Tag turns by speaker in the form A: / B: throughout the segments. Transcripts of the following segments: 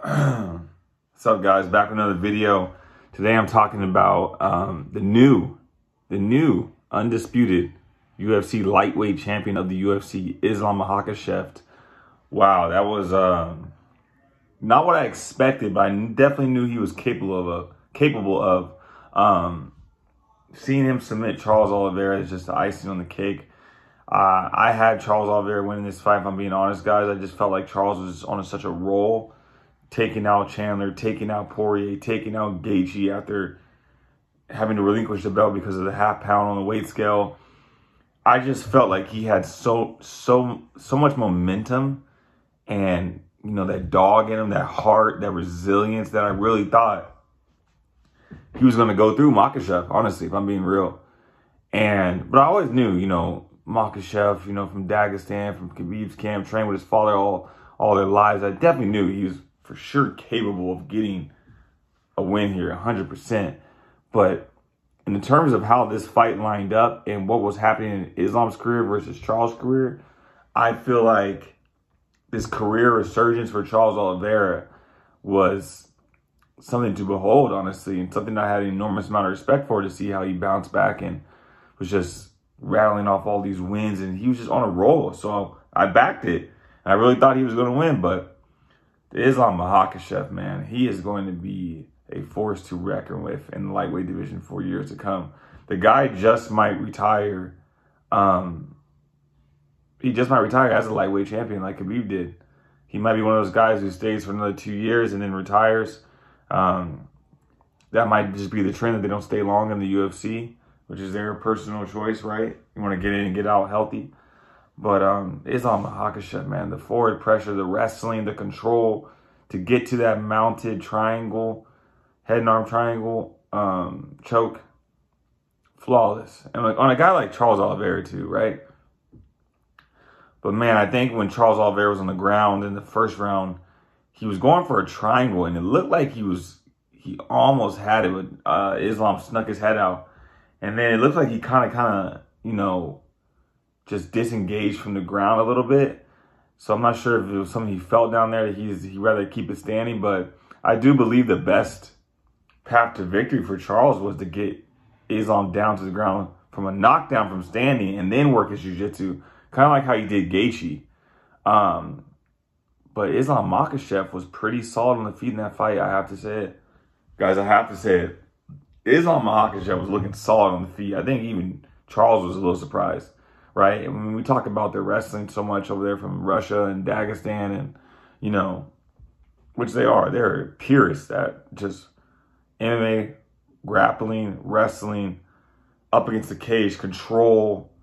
A: What's up, guys? Back with another video. Today I'm talking about the new undisputed UFC lightweight champion of the UFC, Islam Makhachev. Wow, that was not what I expected, but I definitely knew he was capable of. Seeing him submit Charles Oliveira is just the icing on the cake. I had Charles Oliveira winning this fight, if I'm being honest, guys. I just felt like Charles was on such a roll, taking out Chandler, taking out Poirier, taking out Gaethje after having to relinquish the belt because of the half pound on the weight scale. I just felt like he had so much momentum and, you know, that dog in him, that heart, that resilience that I really thought he was going to go through Makhachev, honestly, if I'm being real. But I always knew, you know, Makhachev, you know, from Dagestan, from Khabib's camp, trained with his father all their lives. I definitely knew he was for sure capable of getting a win here, 100%. But in terms of how this fight lined up and what was happening in Islam's career versus Charles' career, I feel like this career resurgence for Charles Oliveira was something to behold, honestly, and something I had an enormous amount of respect for, to see how he bounced back and was just rattling off all these wins, and he was just on a roll. So I backed it, and I really thought he was going to win. But Islam Makhachev, man, he is going to be a force to reckon with in the lightweight division for years to come. The guy just might retire. He just might retire as a lightweight champion like Khabib did. He might be one of those guys who stays for another 2 years and then retires. That might just be the trend, that they don't stay long in the UFC, which is their personal choice, right? You want to get in and get out healthy. But Islam Makhachev, man, the forward pressure, the wrestling, the control to get to that mounted triangle, head and arm triangle, choke, flawless. And like on a guy like Charles Oliveira too, right? But man, I think when Charles Oliveira was on the ground in the first round, he was going for a triangle, and it looked like he almost had it, but Islam snuck his head out. And then it looked like he kind of, you know, just disengaged from the ground a little bit. So I'm not sure if it was something he felt down there that he'd rather keep it standing. But I do believe the best path to victory for Charles was to get Islam down to the ground from a knockdown from standing and then work his jiu-jitsu, kind of like how he did Gaethje. But Islam Makhachev was pretty solid on the feet in that fight, I have to say it. Guys, I have to say it. Islam Makhachev was looking solid on the feet. I think even Charles was a little surprised, right? And when we talk about their wrestling so much over there from Russia and Dagestan, and, you know, which they are. They're purists at just MMA, grappling, wrestling, up against the cage, control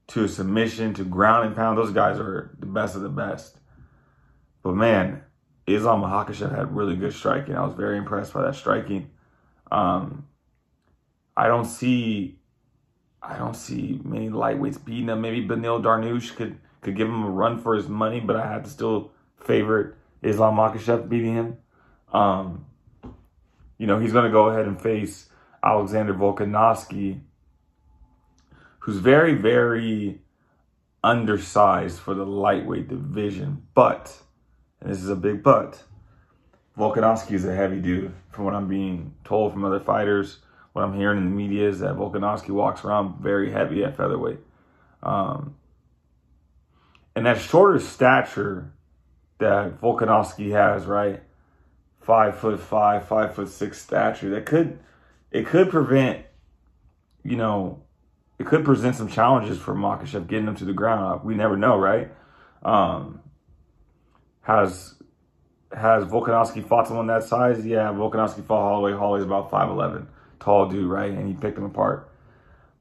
A: to submission, to ground and pound. Those guys are the best of the best. But man, Islam Makhachev had really good striking. I was very impressed by that striking. I don't see many lightweights beating him. Maybe Beneil Dariush could give him a run for his money, but I had to still favor Islam Makhachev beating him. You know, he's going to go ahead and face Alexander Volkanovski, who's very, very undersized for the lightweight division. But, and this is a big but, Volkanovski is a heavy dude. From what I'm being told from other fighters, what I'm hearing in the media is that Volkanovski walks around very heavy at featherweight. And that shorter stature that Volkanovski has, right? 5'5", 5'6" stature. It could prevent, you know, it could present some challenges for Makhachev getting him to the ground. We never know, right? Has Volkanovski fought someone that size? Yeah, Volkanovski fought Holloway. Holloway's about 5'11", tall dude, right? And he picked him apart.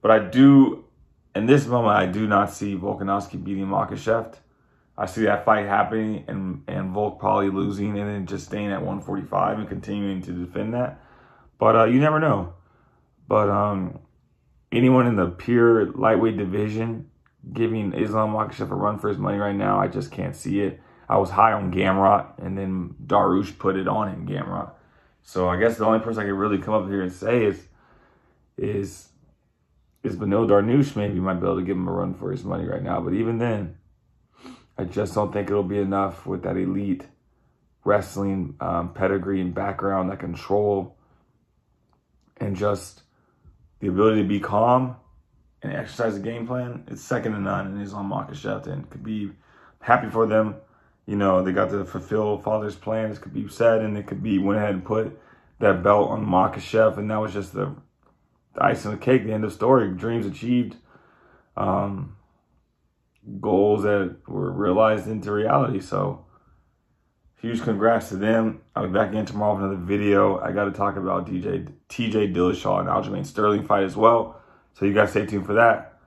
A: But in this moment, I do not see Volkanovski beating Makhachev. I see that fight happening and Volk probably losing and then just staying at 145 and continuing to defend that. But you never know. But anyone in the pure lightweight division giving Islam Makhachev a run for his money right now, I just can't see it. I was high on Gamrot, and then Dariush put it on him, Gamrot. So I guess the only person I can really come up here and say is Beneil Dariush maybe might be able to give him a run for his money right now. But even then, I just don't think it'll be enough with that elite wrestling pedigree and background, that control, and just the ability to be calm and exercise a game plan, it's second to none, and it's on Makhachev. And could be happy for them. You know, they got to fulfill father's plan, as could be said, and it could be went ahead and put that belt on Makhachev, and that was just the icing on the cake, the end of story. Dreams achieved, goals that were realized into reality. So huge congrats to them. I'll be back again tomorrow with another video. I got to talk about TJ Dillashaw and Aljamain Sterling fight as well. So you guys stay tuned for that.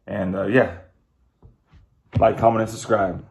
A: And yeah, like, comment, and subscribe.